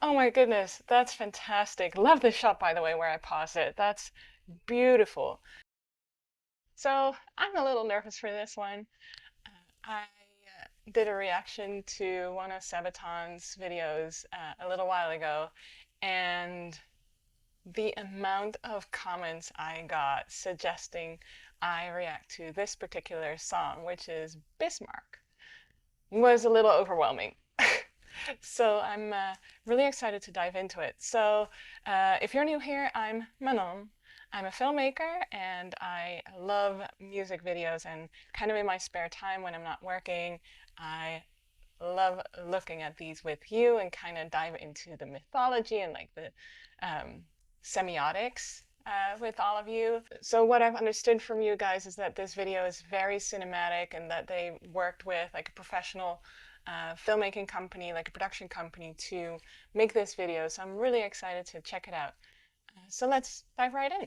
Oh my goodness, that's fantastic. Love this shot, by the way, where I pause it. That's beautiful. So I'm a little nervous for this one. I did a reaction to one of Sabaton's videos a little while ago, and the amount of comments I got suggesting I react to this particular song, which is Bismarck, was a little overwhelming. So I'm really excited to dive into it. So if you're new here, I'm Manon. I'm a filmmaker and I love music videos, and kind of in my spare time when I'm not working, I love looking at these with you and kind of dive into the mythology and like the semiotics with all of you. So what I've understood from you guys is that this video is very cinematic and that they worked with like a professional filmmaking company, like a production company, to make this video. So I'm really excited to check it out. So let's dive right in.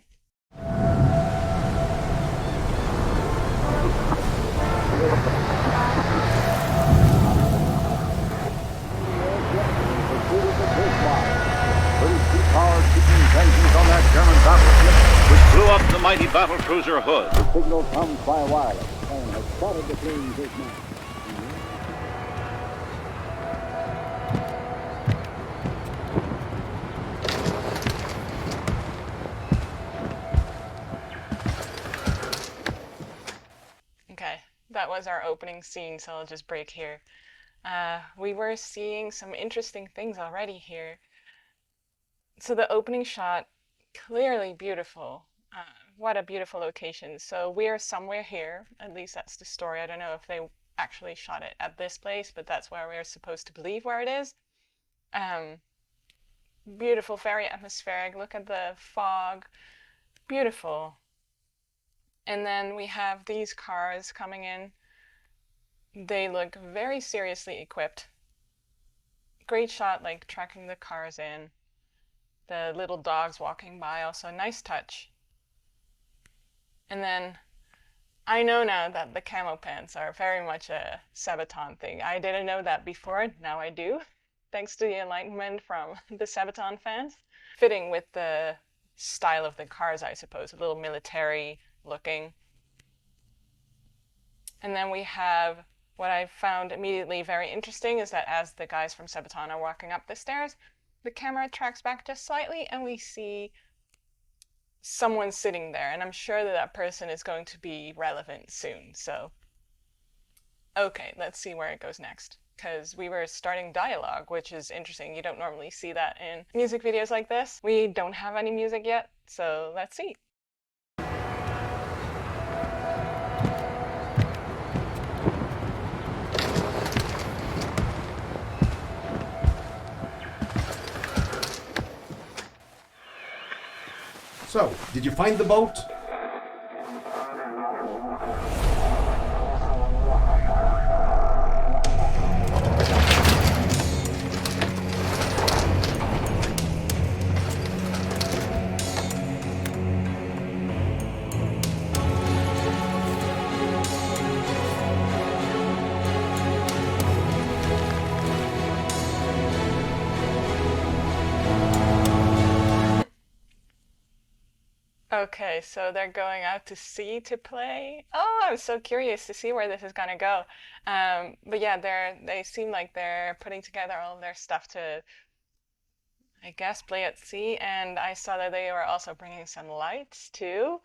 Engines on that German battleship, which blew up the mighty battle cruiser Hood. The signal comes by wireless and has spotted the plane's man. Okay, that was our opening scene, so I'll just break here. We were seeing some interesting things already here. So the opening shot, clearly beautiful. What a beautiful location. So we are somewhere here, at least that's the story. I don't know if they actually shot it at this place, but that's where we're supposed to believe where it is. Beautiful, very atmospheric. Look at the fog. Beautiful. And then we have these cars coming in. They look very seriously equipped. Great shot, like tracking the cars in. The little dogs walking by, also nice touch. And then I know now that the camo pants are very much a Sabaton thing. I didn't know that before, now I do, thanks to the enlightenment from the Sabaton fans. Fitting with the style of the cars, I suppose, a little military looking. And then we have what I found immediately very interesting is that as the guys from Sabaton are walking up the stairs, the camera tracks back just slightly and we see someone sitting there, and I'm sure that that person is going to be relevant soon. So, okay, let's see where it goes next, because we were starting dialogue, which is interesting. You don't normally see that in music videos like this. We don't have any music yet, so let's see. So, did you find the boat? Okay, so they're going out to sea to play. Oh, I'm so curious to see where this is gonna go. But yeah, they seem like they're putting together all of their stuff to, I guess, play at sea. And I saw that they were also bringing some lights too,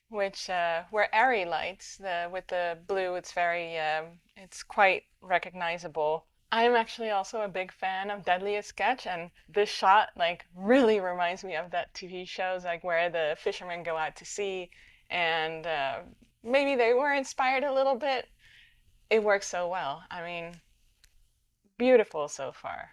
which were airy lights. With the blue, it's very, it's quite recognizable. I'm actually also a big fan of Deadliest Sketch, and this shot like really reminds me of that TV shows like where the fishermen go out to sea, and maybe they were inspired a little bit. It works so well. I mean, beautiful so far.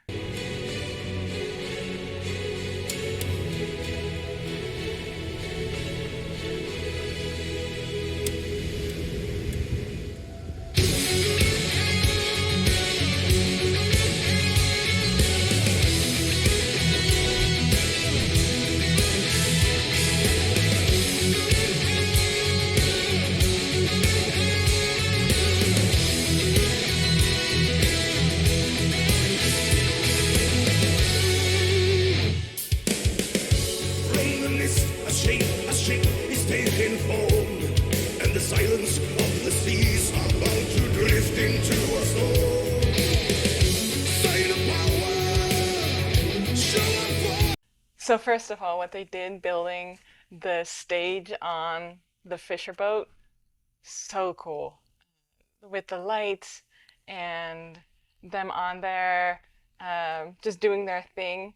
So first of all, what they did building the stage on the Fisher boat, so cool. With the lights and them on there, just doing their thing.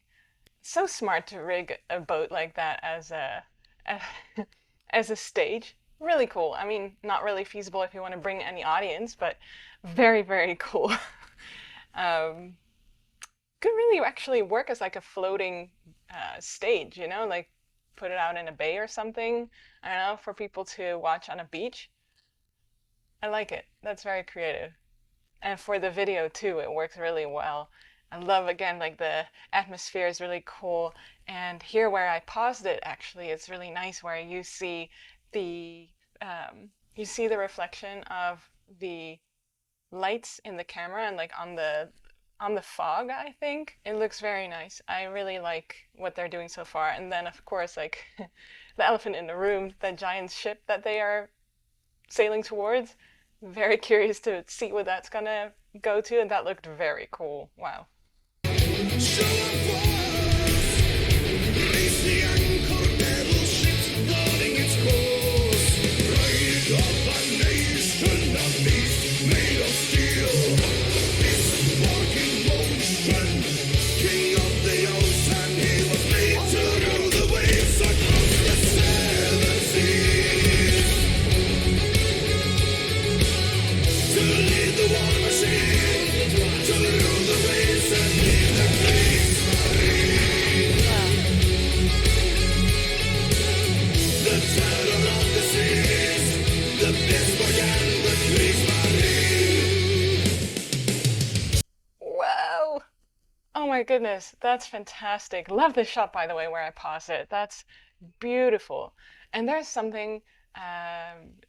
So smart to rig a boat like that as a as a stage. Really cool. I mean, not really feasible if you want to bring any audience, but very, very cool. um, could really actually work as like a floating stage, you know, like put it out in a bay or something. I don't know, for people to watch on a beach. I like it. That's very creative. And for the video too, it works really well. I love again like the atmosphere is really cool. And here where I paused it actually, it's really nice where the you see the reflection of the lights in the camera and like on the fog, I think. It looks very nice. I really like what they're doing so far. And then of course like the elephant in the room, the giant ship that they are sailing towards. Very curious to see what that's gonna go to, and that looked very cool. Wow. Whoa! Oh my goodness, that's fantastic. Love this shot, by the way, where I pause it. That's beautiful. And there's something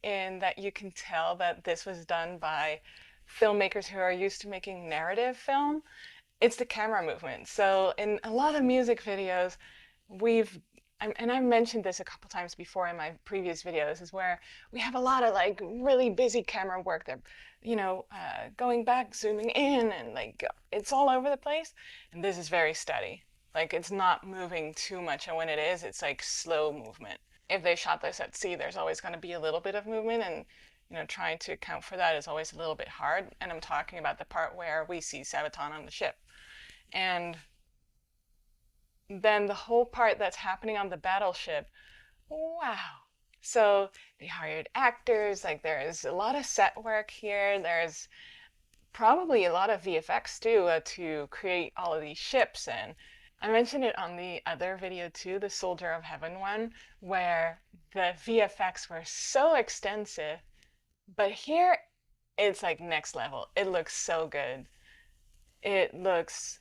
in that you can tell that this was done by filmmakers who are used to making narrative film. It's the camera movement. So in a lot of music videos, we've and I've mentioned this a couple times before in my previous videos, is where we have a lot of like really busy camera work that, you know, going back, zooming in, and like it's all over the place. And this is very steady. Like it's not moving too much, and when it is, it's like slow movement. If they shot this at sea, there's always going to be a little bit of movement, and you know, trying to account for that is always a little bit hard. And I'm talking about the part where we see Sabaton on the ship. And then the whole part that's happening on the battleship, wow. So they hired actors, like there's a lot of set work here. There's probably a lot of VFX too, to create all of these ships. And I mentioned it on the other video too, the Soldier of Heaven one, where the VFX were so extensive, but here it's like next level. It looks so good. It looks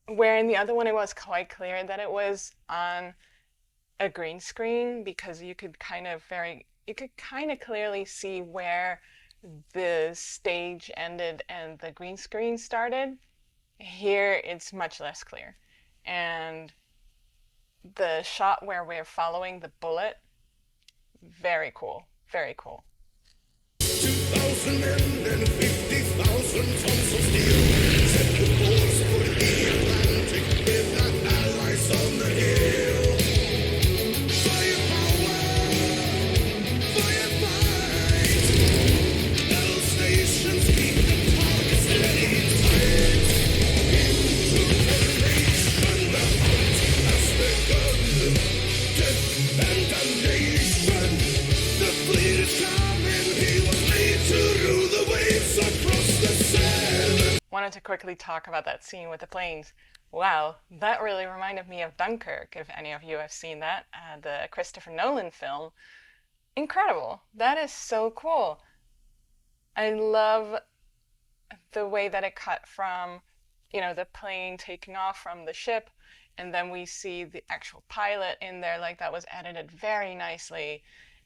where in the other one it was quite clear that it was on a green screen, because you could kind of clearly see where the stage ended and the green screen started. Here it's much less clear. And the shot where we're following the bullet, very cool, very cool. 2,000 men and 50,000 tons of steel set the course for the Atlantic with our allies on the hill. Firepower, firefight. Battle stations keep the targets steady tight. Into formation, the hunt has begun. Death and damnation, the fleet is coming. He was made to rule the waves across the sand. Wanted to quickly talk about that scene with the planes. Wow, that really reminded me of Dunkirk, if any of you have seen that, the Christopher Nolan film. Incredible. That is so cool. I love the way that it cut from, you know, the plane taking off from the ship, and then we see the actual pilot in there. Like that was edited very nicely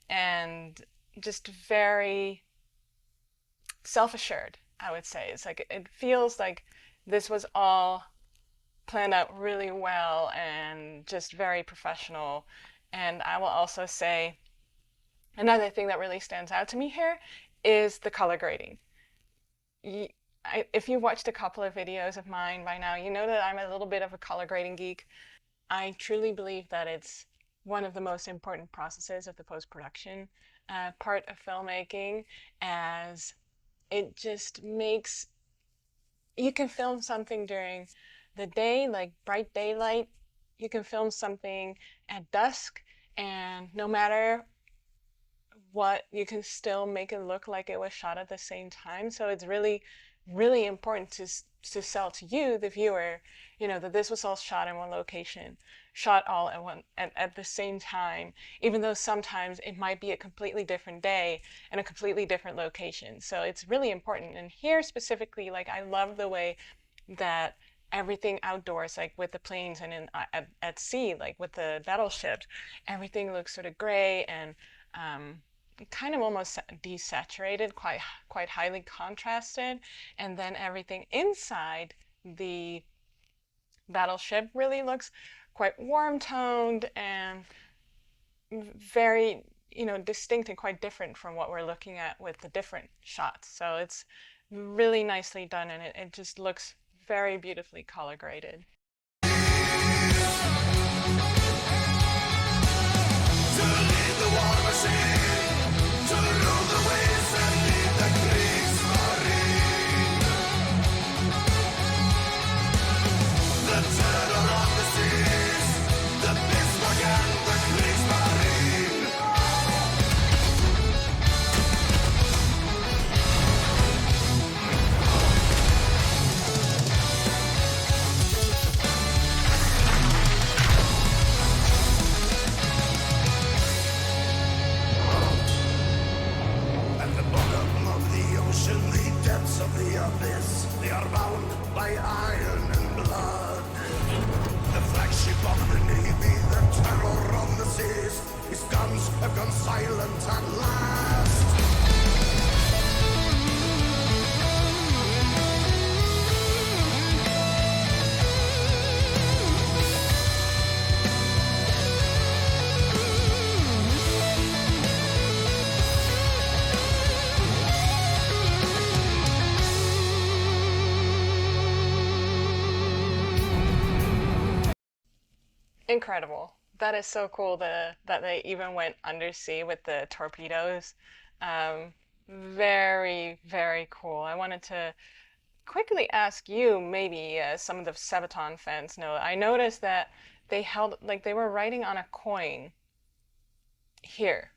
and just very self-assured, I would say. It's like it feels like this was all planned out really well and just very professional. And I will also say another thing that really stands out to me here is the color grading. If you've watched a couple of videos of mine by now, you know that I'm a little bit of a color grading geek. I truly believe that it's one of the most important processes of the post-production part of filmmaking, as it just makes you can film something during the day, like bright daylight. You can film something at dusk, and no matter what, you can still make it look like it was shot at the same time. So it's really, really important to sell to you, the viewer, that this was all shot in one location, shot all at the same time, even though sometimes it might be a completely different day and a completely different location. So it's really important. And here specifically, like, I love the way that everything outdoors, like with the planes, and at sea, like with the battleships, everything looks sort of gray and kind of almost desaturated, quite highly contrasted, and then everything inside the battleship really looks quite warm toned and very, distinct and quite different from what we're looking at with the different shots. So it's really nicely done, and it just looks very beautifully color graded. Of the abyss, they are bound by iron and blood. The flagship of the Navy, the terror of the seas, his guns have gone silent at last. Incredible. That is so cool that they even went undersea with the torpedoes. Very, very cool. I wanted to quickly ask you, maybe some of the Sabaton fans know. I noticed that they held, like, they were writing on a coin here.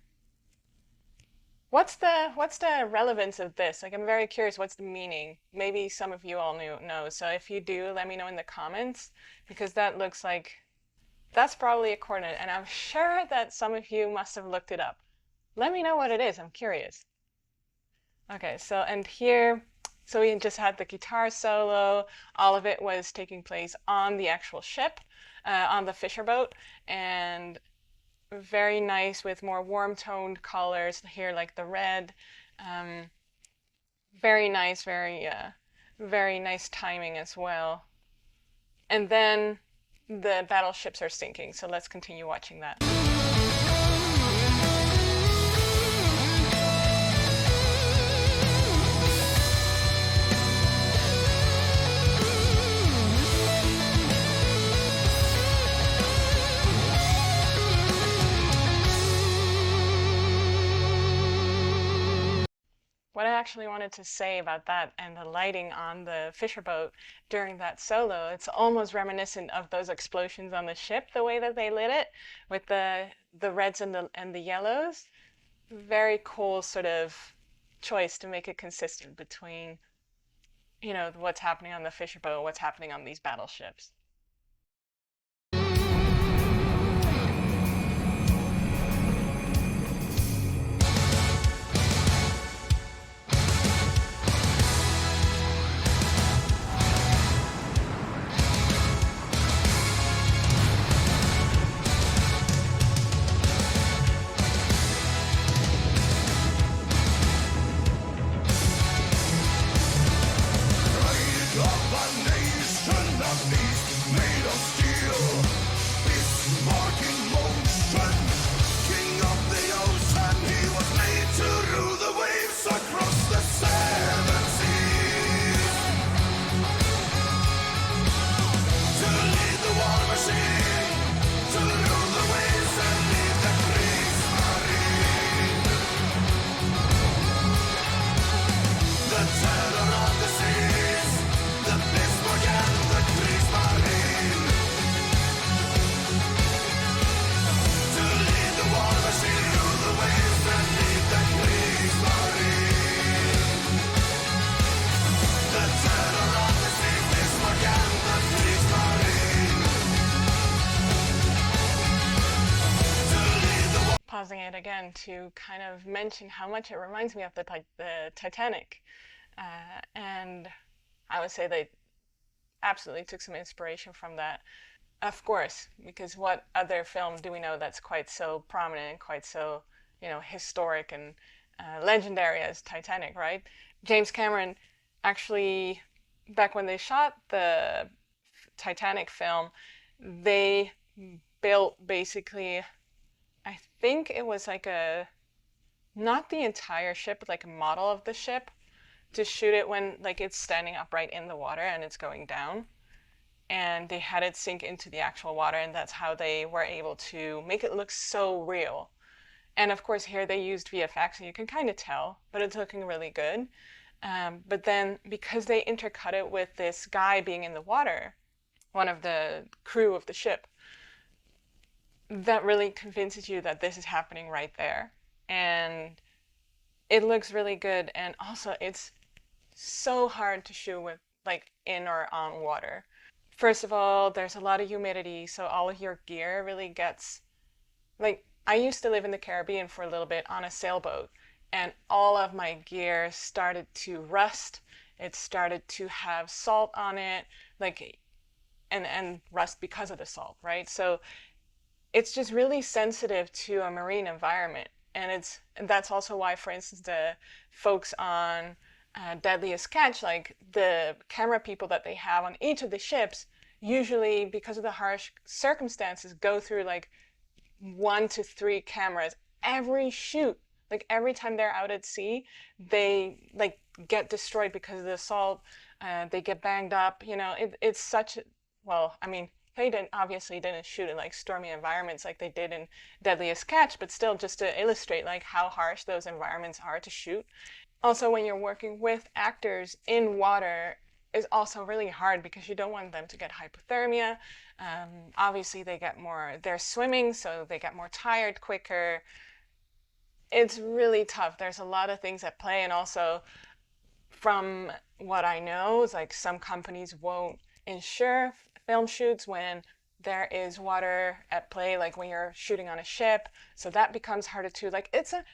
What's the relevance of this? Like, I'm very curious, what's the meaning? Maybe some of you all know. So if you do, let me know in the comments, because that looks like that's probably a coordinate, and I'm sure that some of you must have looked it up. Let me know what it is. I'm curious. Okay, so and here, so we just had the guitar solo. All of it was taking place on the actual ship, on the Fisher boat, and very nice with more warm-toned colors here, like the red. Very nice, very nice timing as well. And then the battleships are sinking, so let's continue watching that. What I actually wanted to say about that and the lighting on the Fisher boat during that solo, it's almost reminiscent of those explosions on the ship, the way that they lit it with the reds and the yellows. Very cool sort of choice to make it consistent between, what's happening on the Fisher boat, what's happening on these battleships. Machine pausing it again to kind of mention how much it reminds me of the Titanic. And I would say they absolutely took some inspiration from that. Of course, because what other film do we know that's quite so prominent and quite so, historic and legendary as Titanic, right? James Cameron actually, back when they shot the Titanic film, they built basically, I think it was like not the entire ship, but like a model of the ship to shoot it when like it's standing upright in the water and it's going down. And they had it sink into the actual water, and that's how they were able to make it look so real. And of course, here they used VFX, and you can kind of tell, but it's looking really good. But then, because they intercut it with this guy being in the water, one of the crew of the ship, that really convinces you that this is happening right there. And it looks really good, and also it's so hard to shoot with like in or on water. First of all, there's a lot of humidity, so all of your gear really gets like I used to live in the Caribbean for a little bit on a sailboat, and all of my gear started to rust. It started to have salt on it, like and rust because of the salt, right? So it's just really sensitive to a marine environment. And that's also why, for instance, the folks on Deadliest Catch, like the camera people that they have on each of the ships, usually because of the harsh circumstances, go through like 1 to 3 cameras every shoot. Like every time they're out at sea, they like get destroyed because of the salt. They get banged up. It's such. Well, I mean, they obviously didn't shoot in like stormy environments like they did in Deadliest Catch, but still, just to illustrate like how harsh those environments are to shoot. Also, when you're working with actors in water, is also really hard because you don't want them to get hypothermia. Obviously, they're swimming, so they get more tired quicker. It's really tough. There's a lot of things at play, and also from what I know, is like some companies won't insure film shoots when there is water at play, like when you're shooting on a ship. So that becomes harder too. Like it's a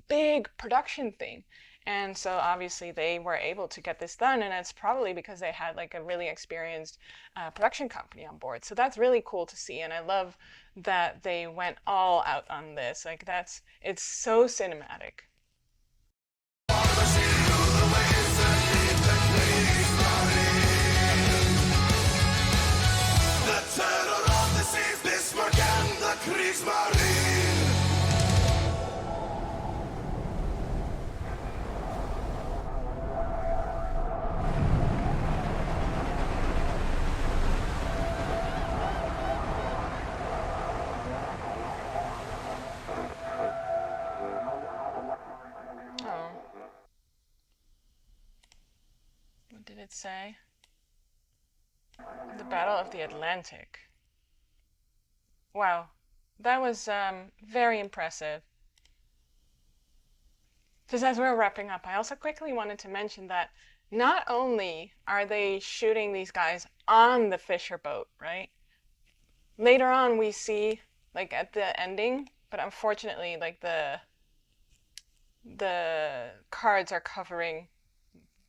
big production thing. And so obviously they were able to get this done, and it's probably because they had like a really experienced production company on board. So that's really cool to see, and I love that they went all out on this. Like it's so cinematic. The terror of the seas, BISMARCK and the Kriegsmarine. Oh. What did it say? The Battle of the Atlantic. Wow, that was very impressive. Just as we're wrapping up, I also quickly wanted to mention that not only are they shooting these guys on the Fisher boat, right? Later on, we see, like at the ending, but unfortunately, like the cards are covering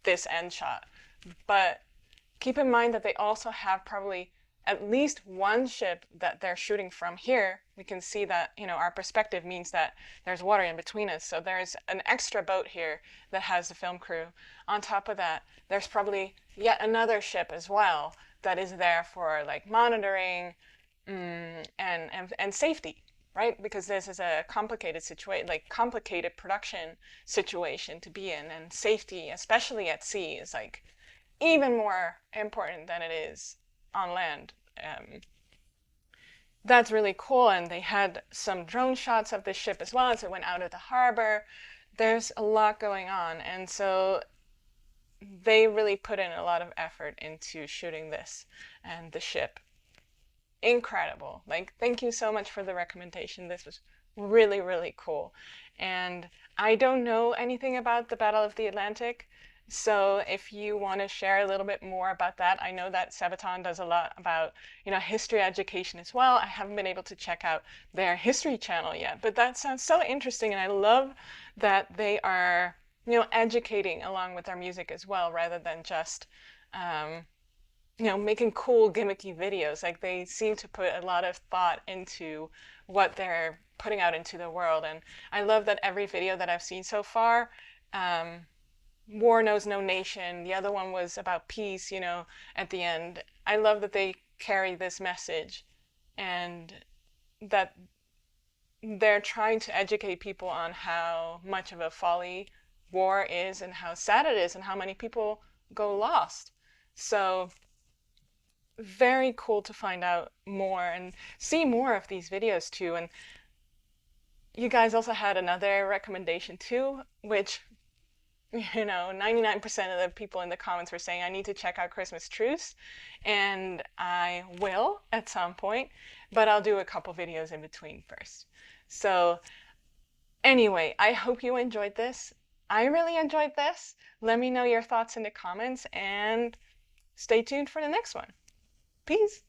this end shot. But keep in mind that they also have probably at least one ship that they're shooting from. Here we can see that our perspective means that there's water in between us, so there's an extra boat here that has the film crew. On top of that, there's probably yet another ship as well that is there for like monitoring and safety, right? Because this is a complicated situation, like complicated production situation to be in, and safety, especially at sea, is like even more important than it is on land. That's really cool, and they had some drone shots of the ship as well as it went out of the harbor. There's a lot going on, and so they really put in a lot of effort into shooting this and the ship. Incredible. Like, thank you so much for the recommendation. This was really, really cool. And I don't know anything about the Battle of the Atlantic, So if you want to share a little bit more about that, I know that Sabaton does a lot about, history education as well. I haven't been able to check out their history channel yet, but that sounds so interesting, and I love that they are, educating along with their music as well, rather than just, making cool gimmicky videos. Like they seem to put a lot of thought into what they're putting out into the world, and I love that every video that I've seen so far. War knows no nation. The other one was about peace, at the end. I love that they carry this message and that they're trying to educate people on how much of a folly war is and how sad it is and how many people go lost. So, very cool to find out more and see more of these videos too. And you guys also had another recommendation too, which 99% of the people in the comments were saying I need to check out Christmas Truce, and I will at some point, but I'll do a couple videos in between first. So anyway, I hope you enjoyed this. I really enjoyed this. Let me know your thoughts in the comments and stay tuned for the next one. Peace.